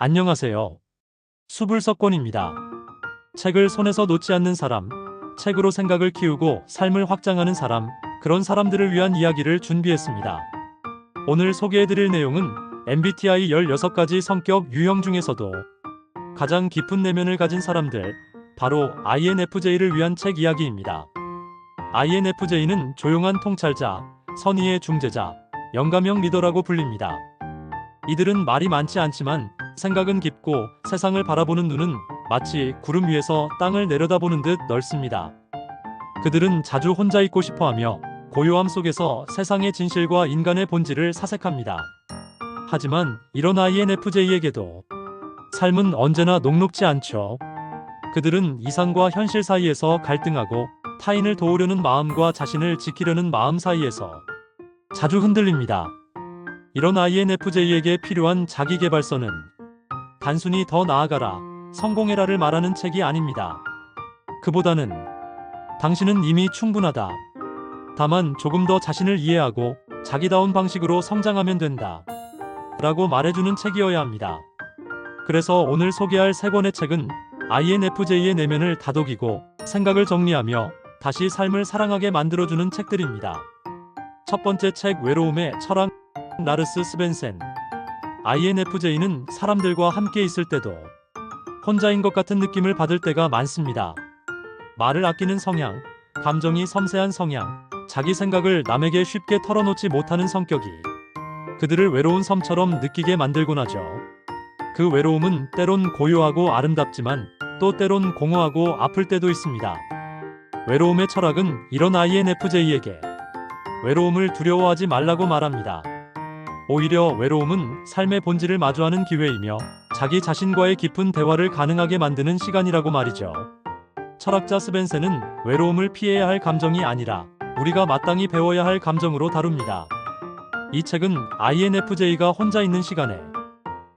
안녕하세요. 수불석권입니다. 책을 손에서 놓지 않는 사람, 책으로 생각을 키우고 삶을 확장하는 사람, 그런 사람들을 위한 이야기를 준비했습니다. 오늘 소개해드릴 내용은 MBTI 16가지 성격 유형 중에서도 가장 깊은 내면을 가진 사람들, 바로 INFJ를 위한 책 이야기입니다. INFJ는 조용한 통찰자, 선의의 중재자, 영감형 리더라고 불립니다. 이들은 말이 많지 않지만 생각은 깊고 세상을 바라보는 눈은 마치 구름 위에서 땅을 내려다보는 듯 넓습니다. 그들은 자주 혼자 있고 싶어하며 고요함 속에서 세상의 진실과 인간의 본질을 사색합니다. 하지만 이런 INFJ에게도 삶은 언제나 녹록지 않죠. 그들은 이상과 현실 사이에서 갈등하고 타인을 도우려는 마음과 자신을 지키려는 마음 사이에서 자주 흔들립니다. 이런 INFJ에게 필요한 자기계발서는 단순히 더 나아가라, 성공해라를 말하는 책이 아닙니다. 그보다는 당신은 이미 충분하다. 다만 조금 더 자신을 이해하고 자기다운 방식으로 성장하면 된다. 라고 말해주는 책이어야 합니다. 그래서 오늘 소개할 세 권의 책은 INFJ의 내면을 다독이고 생각을 정리하며 다시 삶을 사랑하게 만들어주는 책들입니다. 첫 번째 책, 외로움의 철학, 라르스 스벤센. INFJ는 사람들과 함께 있을 때도 혼자인 것 같은 느낌을 받을 때가 많습니다. 말을 아끼는 성향, 감정이 섬세한 성향, 자기 생각을 남에게 쉽게 털어놓지 못하는 성격이 그들을 외로운 섬처럼 느끼게 만들곤 하죠. 그 외로움은 때론 고요하고 아름답지만 또 때론 공허하고 아플 때도 있습니다. 외로움의 철학은 이런 INFJ에게 외로움을 두려워하지 말라고 말합니다. 오히려 외로움은 삶의 본질을 마주하는 기회이며 자기 자신과의 깊은 대화를 가능하게 만드는 시간이라고 말이죠. 철학자 스벤센은 외로움을 피해야 할 감정이 아니라 우리가 마땅히 배워야 할 감정으로 다룹니다. 이 책은 INFJ가 혼자 있는 시간에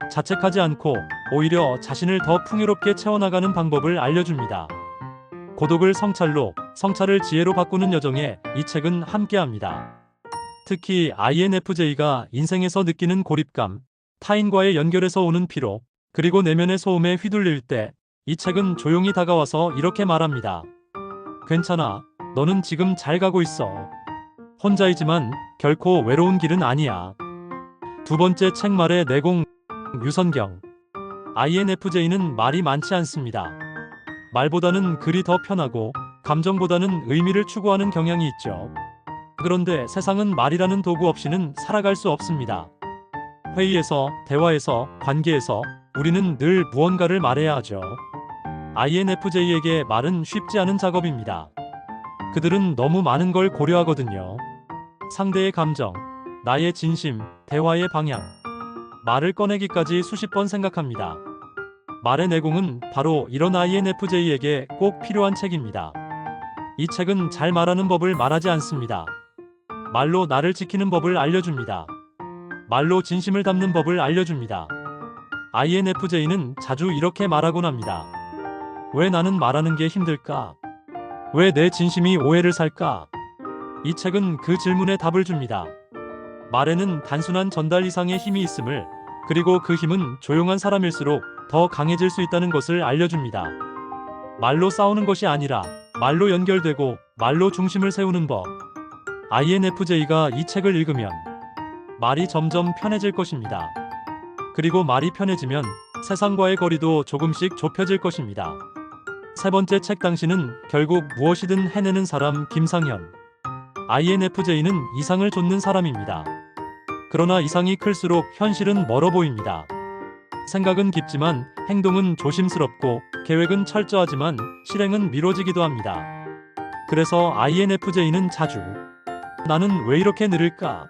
자책하지 않고 오히려 자신을 더 풍요롭게 채워나가는 방법을 알려줍니다. 고독을 성찰로, 성찰을 지혜로 바꾸는 여정에 이 책은 함께합니다. 특히 INFJ가 인생에서 느끼는 고립감, 타인과의 연결에서 오는 피로, 그리고 내면의 소음에 휘둘릴 때 이 책은 조용히 다가와서 이렇게 말합니다. 괜찮아. 너는 지금 잘 가고 있어. 혼자이지만 결코 외로운 길은 아니야. 두 번째 책, 말의 내공, 유선경. INFJ는 말이 많지 않습니다. 말보다는 글이 더 편하고 감정보다는 의미를 추구하는 경향이 있죠. 그런데 세상은 말이라는 도구 없이는 살아갈 수 없습니다. 회의에서, 대화에서, 관계에서 우리는 늘 무언가를 말해야 하죠. INFJ에게 말은 쉽지 않은 작업입니다. 그들은 너무 많은 걸 고려하거든요. 상대의 감정, 나의 진심, 대화의 방향. 말을 꺼내기까지 수십 번 생각합니다. 말의 내공은 바로 이런 INFJ에게 꼭 필요한 책입니다. 이 책은 잘 말하는 법을 말하지 않습니다. 말로 나를 지키는 법을 알려줍니다. 말로 진심을 담는 법을 알려줍니다. INFJ는 자주 이렇게 말하곤 합니다. 왜 나는 말하는 게 힘들까? 왜 내 진심이 오해를 살까? 이 책은 그 질문에 답을 줍니다. 말에는 단순한 전달 이상의 힘이 있음을, 그리고 그 힘은 조용한 사람일수록 더 강해질 수 있다는 것을 알려줍니다. 말로 싸우는 것이 아니라 말로 연결되고 말로 중심을 세우는 법. INFJ가 이 책을 읽으면 말이 점점 편해질 것입니다. 그리고 말이 편해지면 세상과의 거리도 조금씩 좁혀질 것입니다. 세 번째 책, 당신은 결국 무엇이든 해내는 사람, 김상현. INFJ는 이상을 좇는 사람입니다. 그러나 이상이 클수록 현실은 멀어 보입니다. 생각은 깊지만 행동은 조심스럽고 계획은 철저하지만 실행은 미뤄지기도 합니다. 그래서 INFJ는 자주 나는 왜 이렇게 느릴까?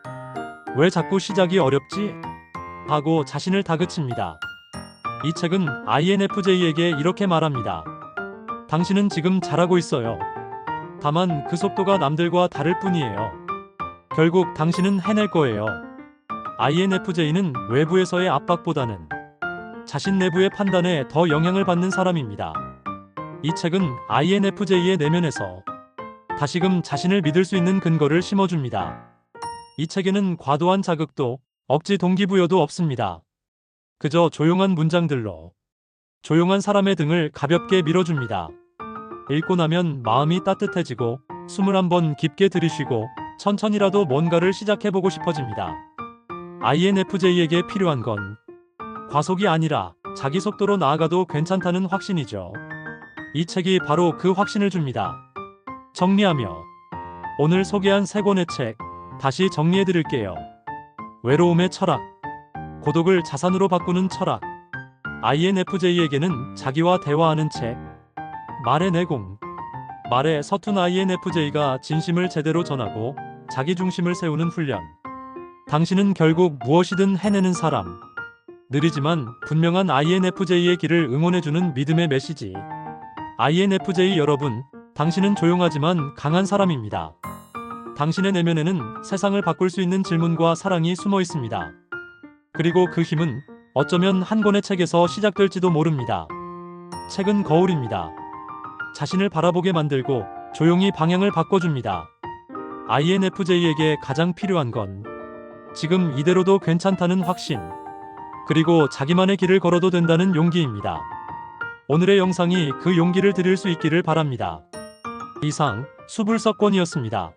왜 자꾸 시작이 어렵지? 하고 자신을 다그칩니다. 이 책은 INFJ에게 이렇게 말합니다. 당신은 지금 잘하고 있어요. 다만 그 속도가 남들과 다를 뿐이에요. 결국 당신은 해낼 거예요. INFJ는 외부에서의 압박보다는 자신 내부의 판단에 더 영향을 받는 사람입니다. 이 책은 INFJ의 내면에서 다시금 자신을 믿을 수 있는 근거를 심어줍니다. 이 책에는 과도한 자극도 억지 동기부여도 없습니다. 그저 조용한 문장들로 조용한 사람의 등을 가볍게 밀어줍니다. 읽고 나면 마음이 따뜻해지고 숨을 한번 깊게 들이쉬고 천천히라도 뭔가를 시작해보고 싶어집니다. INFJ에게 필요한 건 과속이 아니라 자기 속도로 나아가도 괜찮다는 확신이죠. 이 책이 바로 그 확신을 줍니다. 정리하며 오늘 소개한 세 권의 책 다시 정리해드릴게요. 외로움의 철학, 고독을 자산으로 바꾸는 철학, INFJ에게는 자기와 대화하는 책, 말의 내공, 말에 서툰 INFJ가 진심을 제대로 전하고 자기 중심을 세우는 훈련. 당신은 결국 무엇이든 해내는 사람. 느리지만 분명한 INFJ의 길을 응원해주는 믿음의 메시지. INFJ 여러분, 당신은 조용하지만 강한 사람입니다. 당신의 내면에는 세상을 바꿀 수 있는 질문과 사랑이 숨어 있습니다. 그리고 그 힘은 어쩌면 한 권의 책에서 시작될지도 모릅니다. 책은 거울입니다. 자신을 바라보게 만들고 조용히 방향을 바꿔줍니다. INFJ에게 가장 필요한 건 지금 이대로도 괜찮다는 확신, 그리고 자기만의 길을 걸어도 된다는 용기입니다. 오늘의 영상이 그 용기를 드릴 수 있기를 바랍니다. 이상 수불석권이었습니다.